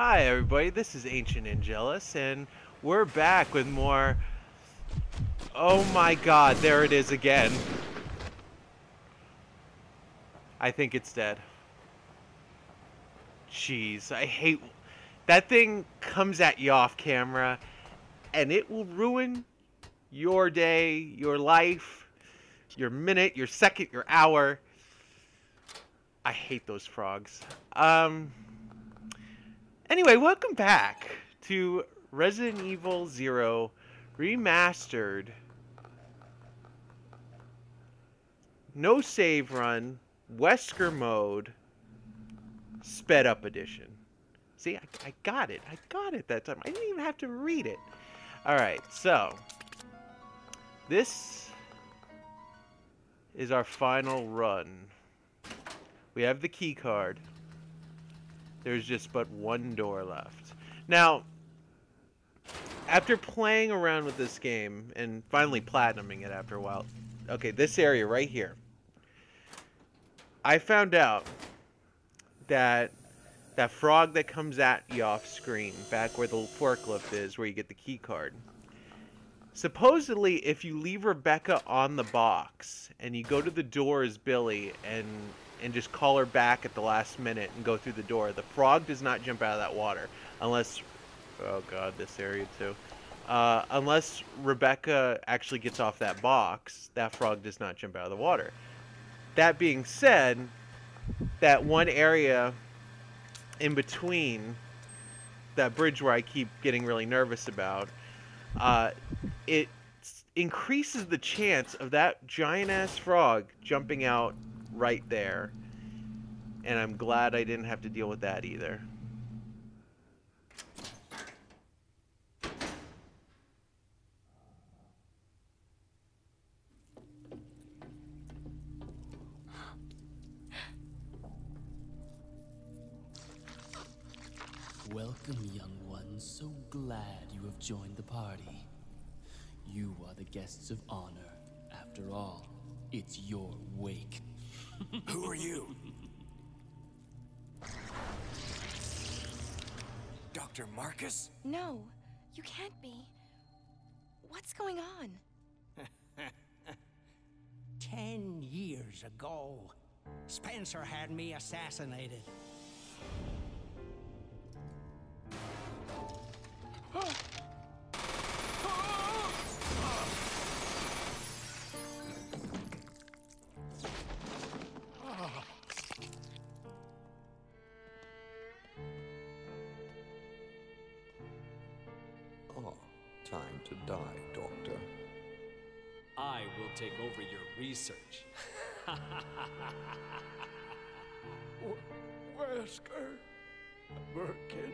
Hi everybody, this is Ancient Angelus, and we're back with more... Oh my god, there it is again. I think it's dead. Jeez, I hate... That thing comes at you off camera, and it will ruin your day, your life, your minute, your second, your hour. I hate those frogs. Anyway, welcome back to Resident Evil 0 Remastered. No save run, Wesker mode, sped up edition. See, I got it. I got it that time. I didn't even have to read it. Alright, so this is our final run. We have the key card. There's just but one door left. Now, after playing around with this game and finally platinuming it after a while, okay, this area right here, I found out that that frog that comes at you off screen, back where the forklift is, where you get the key card, supposedly if you leave Rebecca on the box and you go to the door as Billy and just call her back at the last minute and go through the door, the frog does not jump out of that water unless, oh god, this area too, unless Rebecca actually gets off that box, that frog does not jump out of the water. That being said, that one area in between that bridge where I keep getting really nervous about, it increases the chance of that giant ass frog jumping out right there, and I'm glad I didn't have to deal with that either. Welcome, young ones. So glad you have joined the party. You are the guests of honor. After all, it's your wake. Who are you? Dr. Marcus? No, you can't be. What's going on? 10 years ago, Spencer had me assassinated. Oh, time to die, Doctor. I will take over your research. Wesker, Birkin.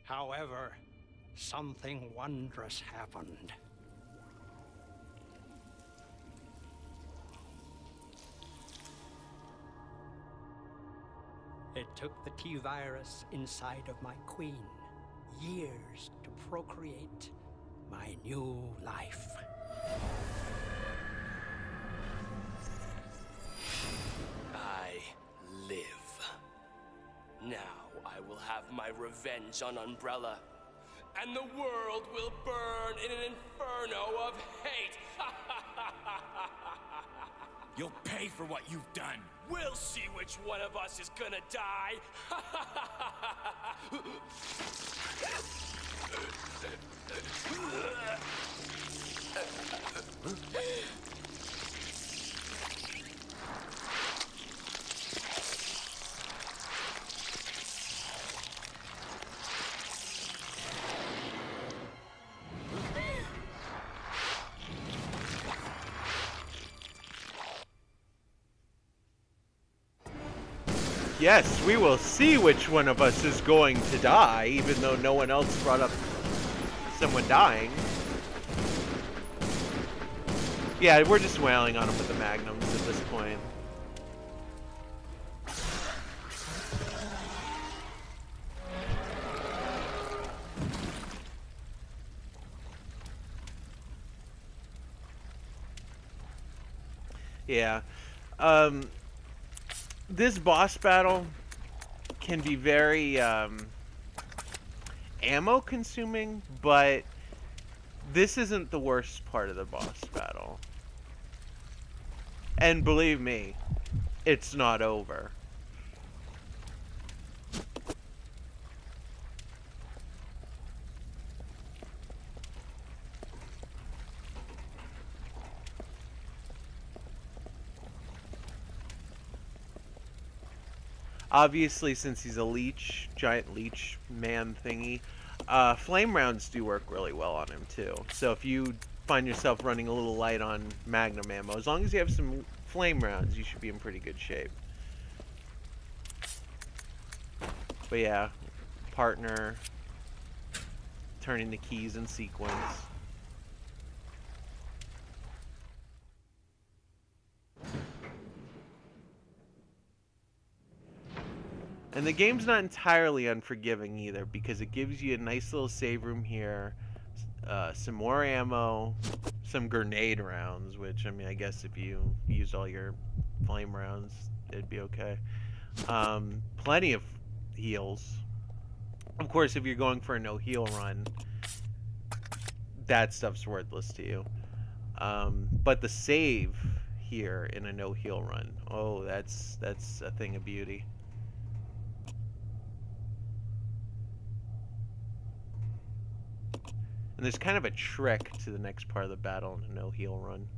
However, something wondrous happened. It took the T-virus inside of my queen years to procreate my new life. I live. Now I will have my revenge on Umbrella, and the world will burn in an inferno of hate. You'll pay for what you've done. We'll see which one of us is gonna die. Yes, we will see which one of us is going to die, even though no one else brought up someone dying. Yeah, we're just wailing on him with the magnums at this point. Yeah. This boss battle can be very ammo consuming, but this isn't the worst part of the boss battle. And believe me, it's not over. Obviously, since he's a leech, giant leech man thingy, flame rounds do work really well on him too. So if you find yourself running a little light on magnum ammo, as long as you have some flame rounds, you should be in pretty good shape. But yeah, partner, turning the keys in sequence. And the game's not entirely unforgiving either, because it gives you a nice little save room here, some more ammo, some grenade rounds, which, I mean, I guess if you used all your flame rounds, it'd be okay. Plenty of heals. Of course, if you're going for a no-heal run, that stuff's worthless to you. But the save here in a no-heal run, oh, that's a thing of beauty. And there's kind of a trick to the next part of the battle in a no-heal run.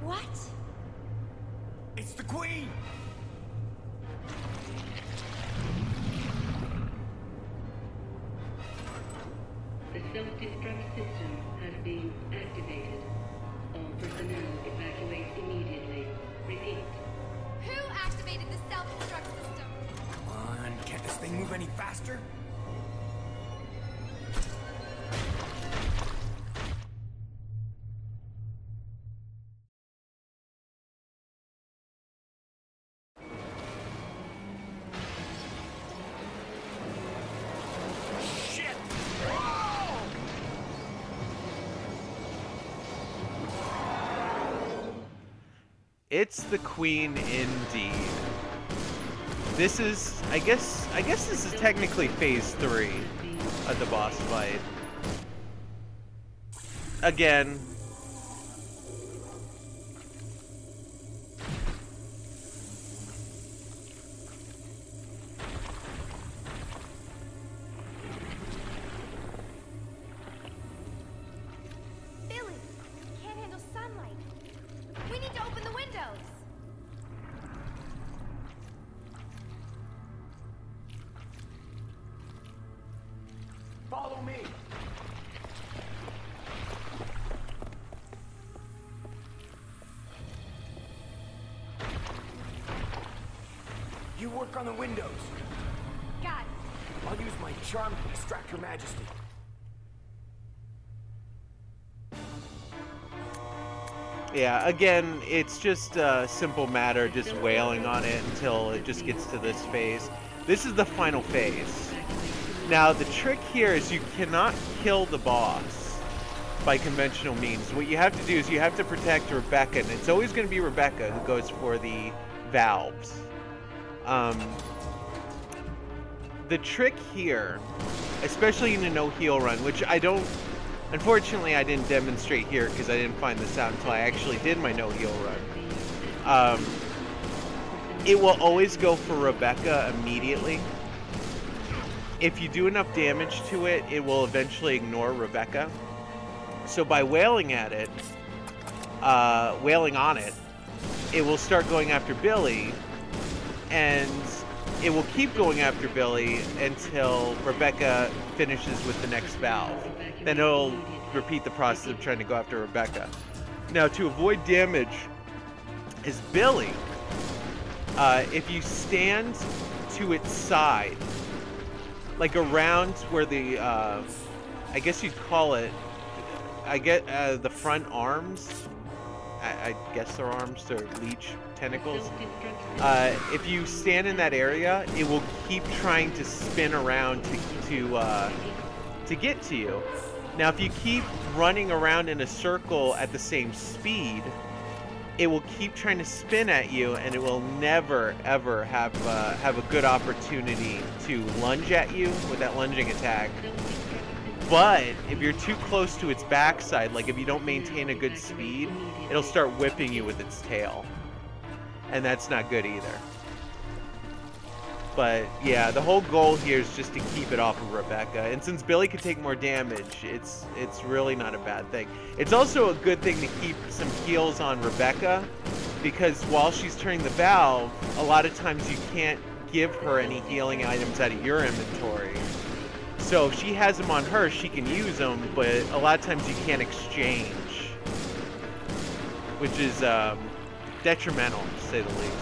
What? It's the Queen! The self-destruct system has been activated. All personnel evacuate immediately. Repeat. Who activated the self-destruct system? Come on, can't this thing move any faster? It's the Queen indeed. This is, I guess this is technically phase 3 of the boss fight. Again, Billy, can't handle sunlight. We need to open the windows. Follow me! You work on the windows. Got it. I'll use my charm to distract Her Majesty. yeah, again, it's just a simple matter just wailing on it until it just gets to this phase. This is the final phase. Now, the trick here is you cannot kill the boss by conventional means. What you have to do is you have to protect Rebecca, and it's always going to be Rebecca who goes for the valves. The trick here, especially in a no-heal run, which I don't... Unfortunately, I didn't demonstrate here because I didn't find this out until I actually did my no-heal run. It will always go for Rebecca immediately. If you do enough damage to it, it will eventually ignore Rebecca. So by wailing at it, wailing on it, it will start going after Billy, and it will keep going after Billy until Rebecca finishes with the next valve. Then it'll repeat the process of trying to go after Rebecca. Now, to avoid damage, is Billy, if you stand to its side, like around where the, I guess you'd call it, the front arms I guess they're arms, they're leech tentacles. If you stand in that area, it will keep trying to spin around to get to you. Now, if you keep running around in a circle at the same speed, it will keep trying to spin at you, and it will never ever have a good opportunity to lunge at you with that lunging attack. But if you're too close to its backside, like if you don't maintain a good speed, it'll start whipping you with its tail, and that's not good either. But yeah, the whole goal here is just to keep it off of Rebecca, and since Billy can take more damage, it's really not a bad thing. It's also a good thing to keep some heals on Rebecca, because while she's turning the valve, a lot of times you can't give her any healing items out of your inventory. So if she has them on her, she can use them, but a lot of times you can't exchange, which is detrimental, to say the least.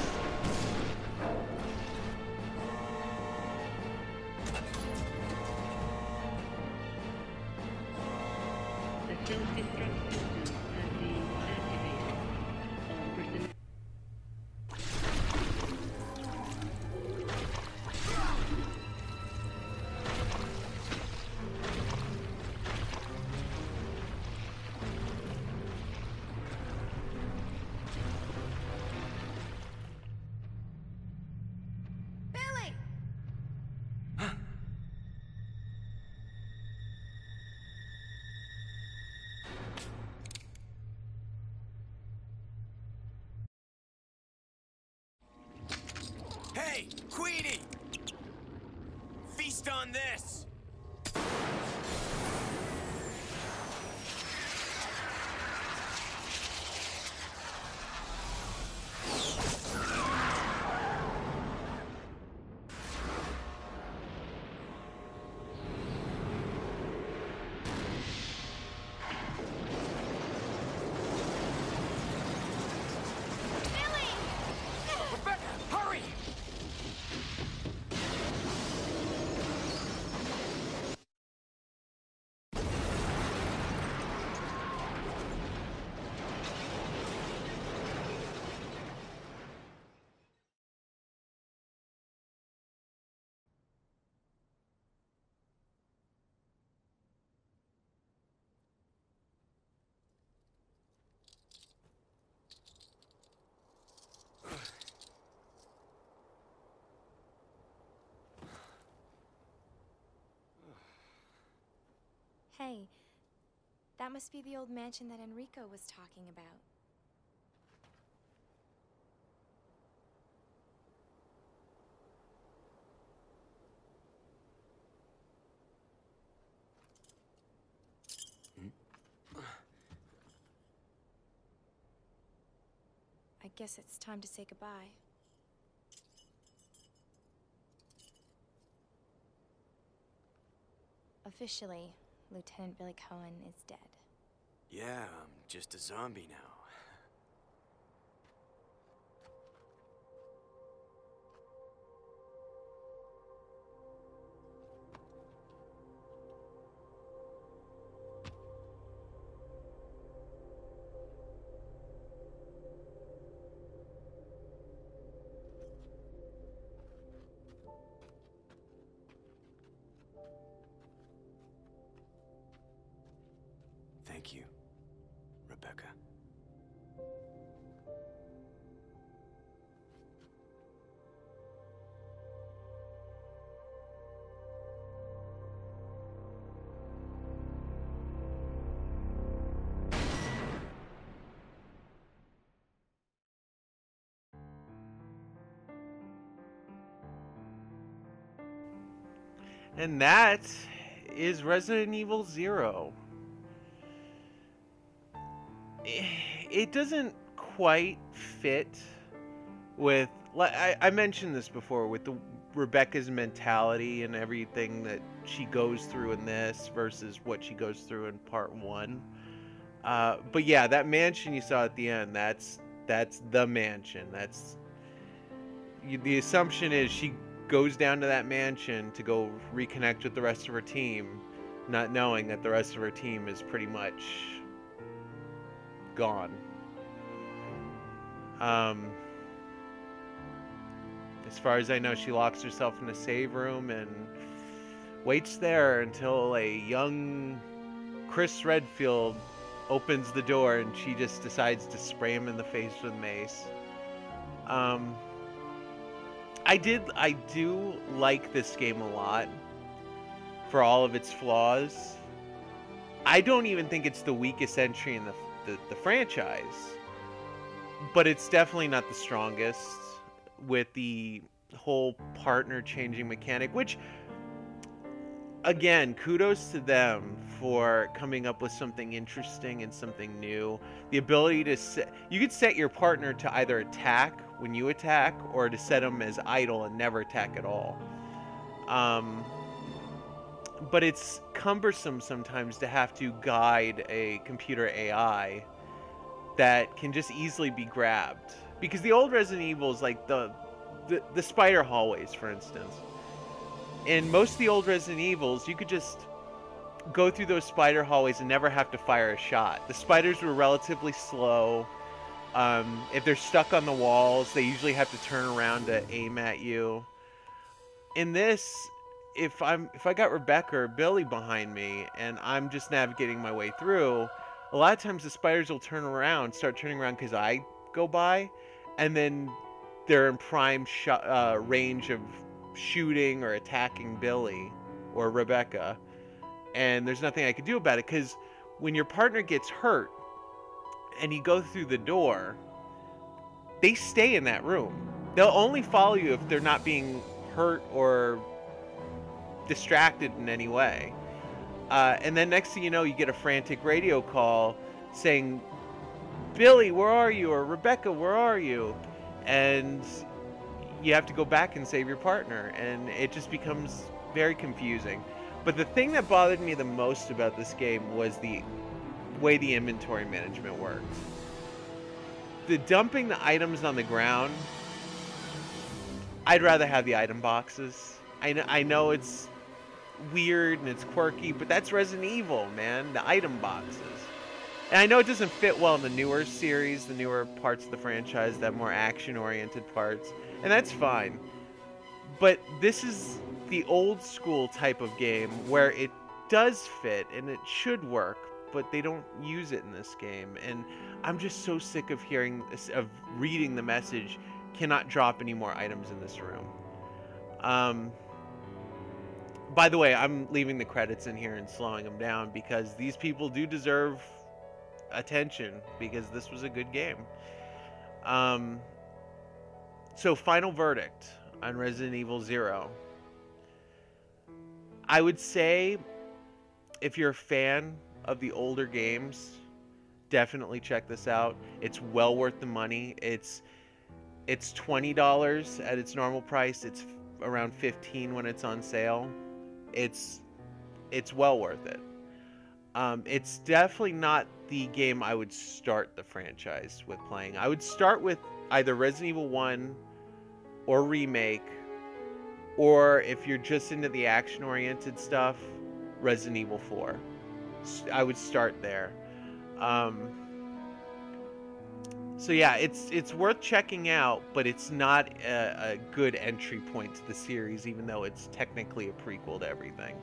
The self-destruct system has been activated. All personnel. Billy! Hey, Queenie! Feast on this! Rebecca, hurry! Hey, that must be the old mansion that Enrico was talking about. I guess it's time to say goodbye. Officially, Lieutenant Billy Cohen is dead. Yeah, I'm just a zombie now. Thank you, Rebecca. And that is Resident Evil 0. It doesn't quite fit with, I mentioned this before, with the Rebecca's mentality and everything that she goes through in this versus what she goes through in part 1. But yeah, that mansion you saw at the end, that's the mansion. The assumption is she goes down to that mansion to go reconnect with the rest of her team, not knowing that the rest of her team is pretty much gone. As far as I know, she locks herself in a save room and waits there until a young Chris Redfield opens the door, and she just decides to spray him in the face with mace. I do like this game a lot for all of its flaws. I don't even think it's the weakest entry in the franchise, but it's definitely not the strongest, with the whole partner changing mechanic, which, again, kudos to them for coming up with something interesting and something new. The ability to you could set your partner to either attack when you attack, or to set them as idle and never attack at all. But it's cumbersome sometimes to have to guide a computer AI that can just easily be grabbed. Because the old Resident Evils, like the spider hallways, for instance, in most of the old Resident Evils, you could just go through those spider hallways and never have to fire a shot. The spiders were relatively slow. If they're stuck on the walls, they usually have to turn around to aim at you. In this, if I got Rebecca or Billy behind me and I'm just navigating my way through, a lot of times the spiders will start turning around because I go by, and then they're in prime range of shooting or attacking Billy or Rebecca, and there's nothing I could do about it, because when your partner gets hurt and you go through the door, they stay in that room. They'll only follow you if they're not being hurt or distracted in any way. And then next thing you know, you get a frantic radio call saying, "Billy, where are you?" or "Rebecca, where are you?" And you have to go back and save your partner, and it just becomes very confusing. But the thing that bothered me the most about this game was the way the inventory management worked. The dumping the items on the ground, I'd rather have the item boxes. I know it's weird and it's quirky, but that's Resident Evil, man. The item boxes. And I know it doesn't fit well in the newer series, the newer parts of the franchise, that more action-oriented parts, and that's fine. But this is the old school type of game where it does fit and it should work, but they don't use it in this game. And I'm just so sick of reading the message, "Cannot drop any more items in this room." By the way, I'm leaving the credits in here and slowing them down because these people do deserve attention, because this was a good game. So final verdict on Resident Evil 0. I would say if you're a fan of the older games, definitely check this out. It's well worth the money. It's $20 at its normal price. It's around $15 when it's on sale. It's well worth it. It's definitely not the game I would start the franchise with playing. I would start with either Resident Evil 1 or Remake, or if you're just into the action-oriented stuff, Resident Evil 4. I would start there. So yeah, it's worth checking out, but it's not a good entry point to the series, even though it's technically a prequel to everything.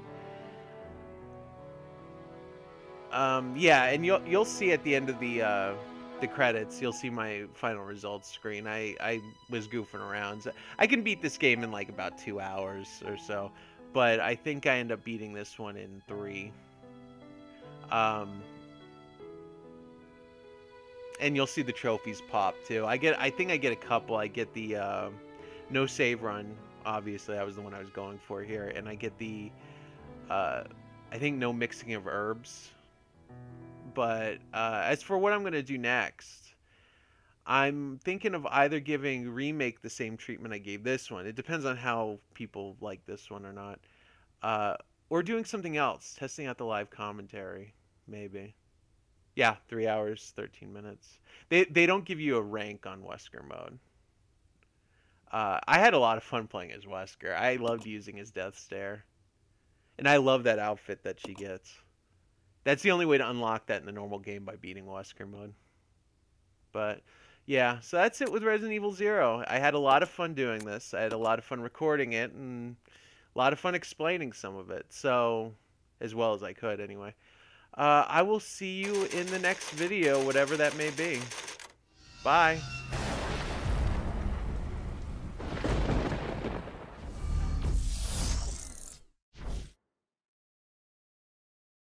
Yeah, and you'll see at the end of the credits, you'll see my final results screen. I was goofing around. So I can beat this game in like about 2 hours or so, but I think I end up beating this one in 3. And you'll see the trophies pop too. I think I get a couple. I get the no save run. Obviously, that was the one I was going for here, and I get the I think no mixing of herbs. But as for what I'm going to do next, I'm thinking of either giving Remake the same treatment I gave this one. It depends on how people like this one or not. Or doing something else, testing out the live commentary, maybe. Yeah, 3 hours, 13 minutes. They don't give you a rank on Wesker mode. I had a lot of fun playing as Wesker. I loved using his death stare. And I love that outfit that she gets. That's the only way to unlock that in the normal game, by beating Wesker mode. But yeah, so that's it with Resident Evil 0. I had a lot of fun doing this. I had a lot of fun recording it, and a lot of fun explaining some of it. So, as well as I could, anyway. I will see you in the next video, whatever that may be. Bye.